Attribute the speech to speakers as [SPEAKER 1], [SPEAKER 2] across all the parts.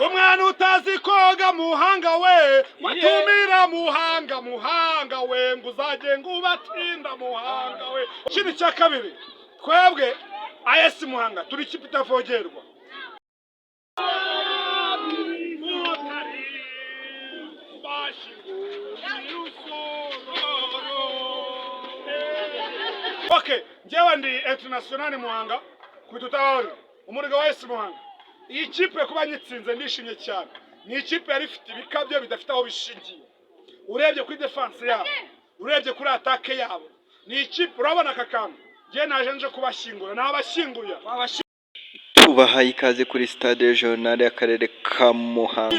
[SPEAKER 1] umwana utazi koga muhanga we watumira muhanga we ngo uzajye ngo ubatinda muhanga we. Ikindi cya kabiri, twebwe AS Muhanga turi ikipe itavogerwa. Okay, njyewe ndi international Muhanga kwitutaho umurega wa AS Muhanga. Iyi kipe kuba nyitsinze ndishimye cyane. Ni ikipe yari ifite ibikabyo bidafite aho bishingiye. Urebye kuri defense yabo, urebye kuri attaque yabo. Ni ikipe urabona akakantu. Je naje nje kubashingura, nabashinguye.
[SPEAKER 2] Tubahaye ikaze kuri stade regional y'akarere ka Muhanga.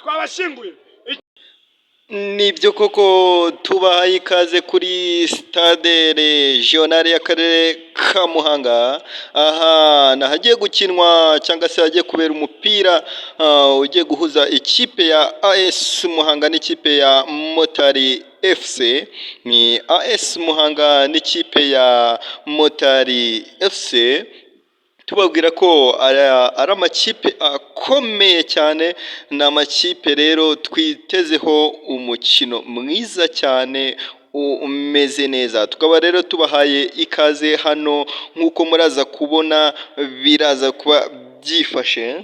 [SPEAKER 1] Twabashinguye.
[SPEAKER 2] Nibyo koko tubahaye ikaze kuri stade regional y'akarere ka Muhanga. Aha nahagiye gukinwa cyangwa se hagiye kubera umupira ugiye guhuza ikipe ya AS Muhanga n'ikipe ya Motari FC. Ni AS Muhanga n'ikipe ya Motari FC. Tubabwira ko ari amakipe akomeye cyane, ni amakipe rero twitezeho umukino mwiza cyane umeze neza. Tukaba rero tubahaye ikaze hano, nk'uko muraza kubona biraza kuba byifashe.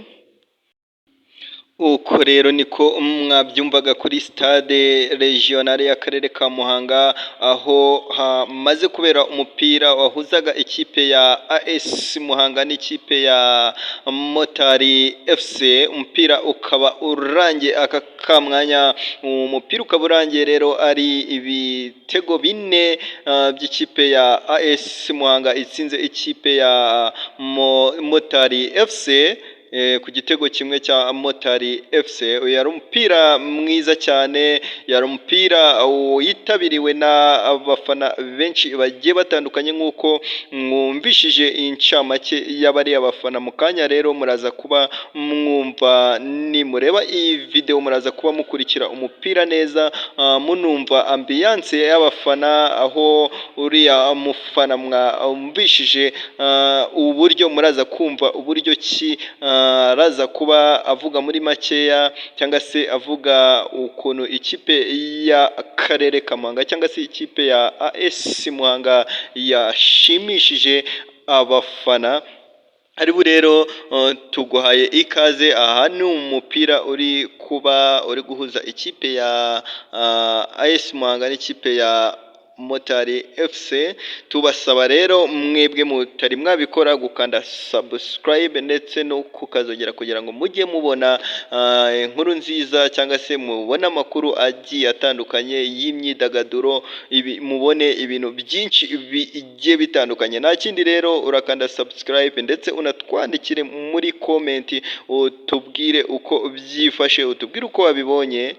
[SPEAKER 2] Uko rero niko mwabyumvaga kuri stade regional y'akarere ka Muhanga, aho hamaze kubera umupira wahuzaga ikipe ya AS Muhanga n'ikipe ya Motari FC. Umupira ukaba urangiye aka kamwanya, umupira ukaba urangiye rero ari ibitego 4 by'ikipe ya AS Muhanga itsinze ikipe ya Motari FC ku gitego kimwe cya Motari FC. Yari umupira mwiza cyane, yari umupira witabiriwe n'abafana benshi bagiye batandukanye, nk'uko mwumvishije incamake y'abari abafana. Mu kanya rero muraza kuba mwumva, nimureba iyi video muraza kuba mukurikira umupira neza, munumva ambiance y'abafana, aho uriya mufana mwumvishije uburyo muraza kumva uburyo ki araza kuba avuga muri makeya, cyangwa se avuga ukuntu ikipe ya karere ka Muhanga cyangwa se ikipe ya AS Muhanga yashimishije abafana. Haribu rero tuguhaye ikaze. Aha ni umupira uri guhuza ikipe ya AS Muhanga n'ikipe ya Motari FC. Tubasaba rero mwebwe mutari mwabikora gukanda subscribe ndetse no kukazogera kugira ngo mujye mubona inkuru nziza, cyangwa se mubona amakuru agiye atandukanye y'imyidagaduro, mubone ibintu byinshi bigiye bitandukanye. Nta kindi rero urakanda subscribe ndetse unatwandikire muri comment utubwire uko byifashe, utubwire uko wabibonye.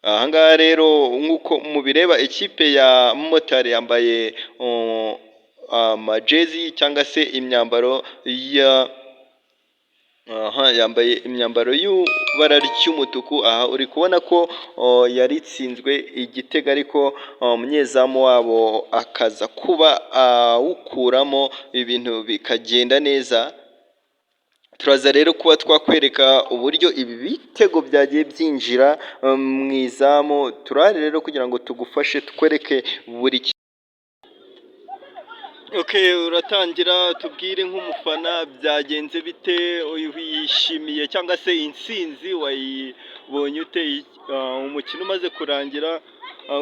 [SPEAKER 2] Ahangaha rero nk'uko mubireba, ikipe ya Motari yambaye amajezi cyangwa se imyambaro yambaye imyambaro y'ibara ry'umutuku. Aha uri kubona ko yari itsinzwe igitego, ariko umunyezamu wabo akaza kuba awukuramo, ibintu bikagenda neza. Turaza rero kuba twakwereka uburyo ibi bitego byagiye byinjira mu izamu. Turare rero kugira ngo tugufashe tukwereke buri uratangira tubwire nk'umufana byagenze bite, wishimiye cyangwa se intsinzi wayibonye ute umukino umaze kurangira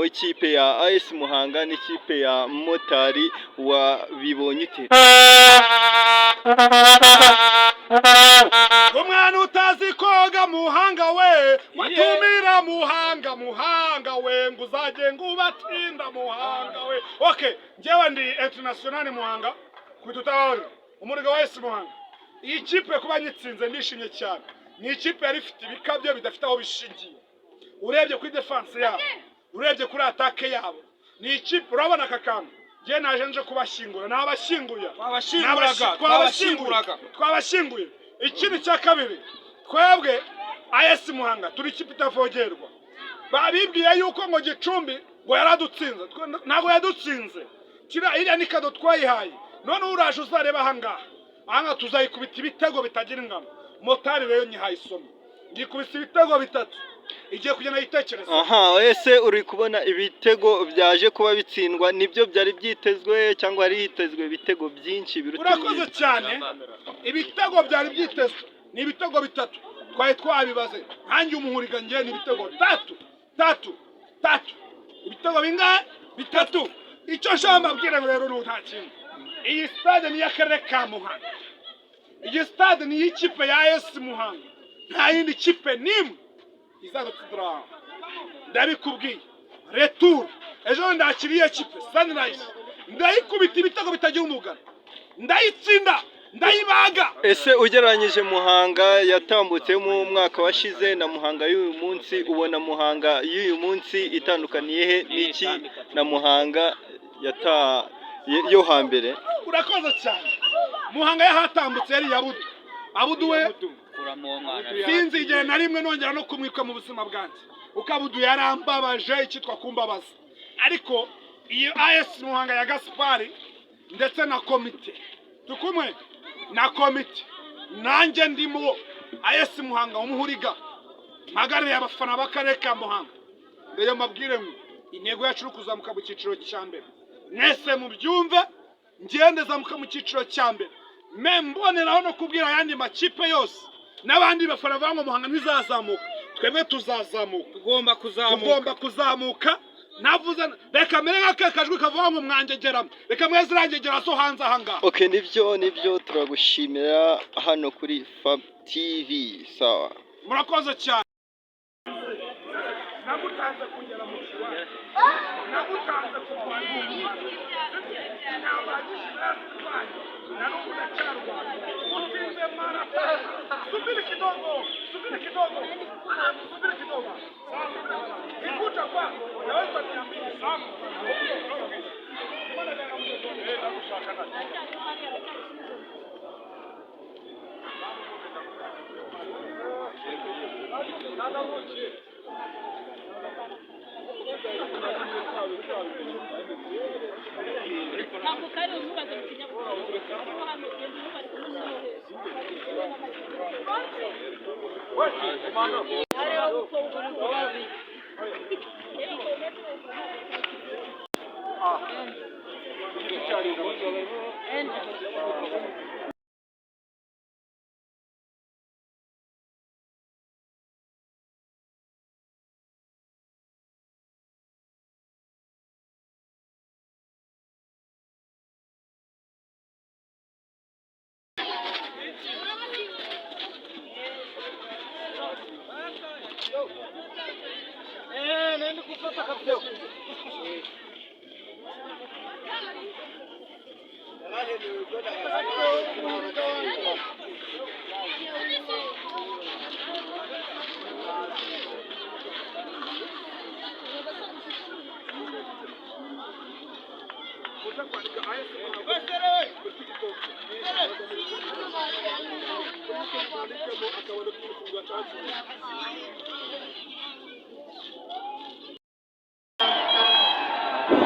[SPEAKER 2] w'ikipe ya AS Muhanga n'ikipe ya Motari, wabibonye ute?
[SPEAKER 1] Umwana utazi koga muhanga we watumira muhanga we ngo uzajye ngo ubatinda muhanga we. Okay, njyewe ndi international Muhanga kwitutaho umurega wa AS Muhanga. Iyi kipe kuba nyitsinze ndishimye cyane. Ni ikipe yari ifite ibikabyo bidafite aho bishingiye. Urebye kuri defense yabo, urebye kuri attaque yabo. Ni ikipe urabona akakantu. Je naje nje kubashingura, nabashinguye. Twabashinguye. Ikindi cya kabiri, twebwe AS Muhanga turi ikipe itavogerwa. Babibwiye yuko ngo Gicumbi ngo yaradutsinze, ntago yadutsinze. Kira iriya ni kado twayihaye. None uraje uzareba ahangaha. aha tuzayikubita ibitego bitagira ingano. Motari rero nyihaye isomo, ngikubise ibitego bitatu, igiye kugenda yitekereza.
[SPEAKER 2] Aha, ese uri kubona ibitego byaje kuba bitsindwa nibyo byari byitezwe cyangwa hari hitezwe ibitego byinshi biruta?
[SPEAKER 1] Urakoze cyane, ibitego byari byitezwe ni ibitego bitatu, twari twabibaze nkanjye umuhuriga ngiye ni ibitego tatu, ibitego bingahe? Bitatu. Icyo nshaka mbabwira rero ni nta kintu, iyi stade ni y'akarere ka Muhanga, iyi stade ni y'ikipe ya AS Muhanga, nta yindi kipe nimwe izadutsindira. Ndabikubwiye retour ejo ndakiriye kipe Sunrise, ndayikubita ibitego bitagira umugano, ndayitsinda, ndayibaga.
[SPEAKER 2] Ese ugereranyije Muhanga yatambutse mu mwaka washize na Muhanga y'uyu munsi, ubona Muhanga y'uyu munsi itandukaniye he n'iki na Muhanga yo hambere?
[SPEAKER 1] Urakoze cyane. Muhanga yahatambutse yari yabudu, abudu we sinzi igihe na rimwe nongera no kumwika mu buzima bwanjye, ukabudu yarambabaje icyitwa kumbabaza. Ariko iyo AS Muhanga ya Gaspari ndetse na komite tukumwe na komite nanjye ndimo AS Muhanga umuhuriga magare y'abafana b'akarere ka Muhanga, rero mabwire ngo intego yacu kuzamuka mu cyiciro cya mbere, mwese mubyumve, ngende zamuka mu cyiciro cya mbere. Mboneraho no kubwira ayandi makipe yose n'abandi bafana bango Muhanga ntizazamuka, twebwe tuzazamuka, tugomba kuzamuka. Navuze reka mere nk'akajwi kavuga ngo mwangegeramo, reka mweze irangegera so hanze ahangaha.
[SPEAKER 2] Okay, nibyo turagushimira hano kuri Fab TV. Sawa,
[SPEAKER 1] murakoze cyane. Nagutanze kugera mu kiwanja, nagutanze kurwanya umuntu, nabagishira kurwanya narukuda cyarwanya utinze marata. Subiri kidogo. Ikuta kwa naweza niambie sana. Mbona ndio nakushaka na nenda kupata kabisa.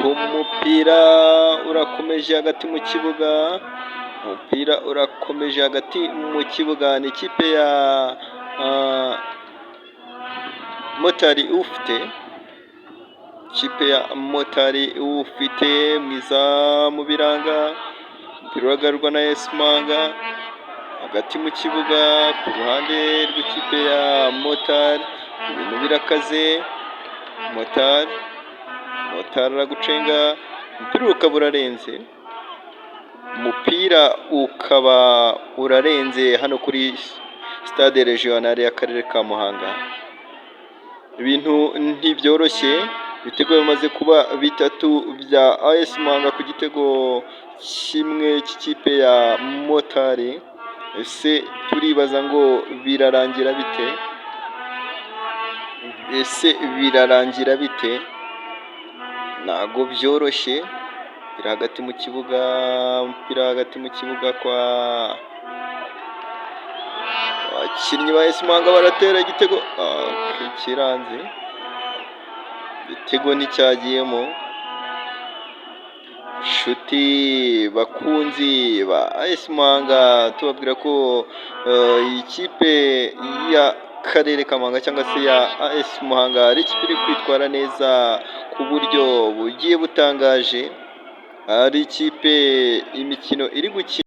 [SPEAKER 2] Umupira urakomeje hagati mu kibuga, ni ikipe ya Motari ufite mwiza mu biranga, umupira uragarurwa na AS Muhanga hagati mu kibuga ku ruhande rw'ikipe ya Motari, ibintu birakaze. Motari aragucenga, umupira ukaba urarenze hano kuri stade regionale y'akarere ka Muhanga. Ibintu ntibyoroshye, ibitego bimaze kuba bitatu bya AS Muhanga ku gitego kimwe cy'ikipe ya Motari. Ese turibaza ngo birarangira bite? Ntago byoroshye. Umupira hagati mu kibuga kwa abakinnyi ba AS Muhanga baratera igitego kiranze, igitego nticyagiyemo. nshuti bakunzi ba AS Muhanga, tubabwira ko ikipe y'akarere ka Muhanga cyangwa se ya AS Muhanga ari ikipe iri kwitwara neza ku buryo bugiye butangaje, ari ikipe imikino iri gukina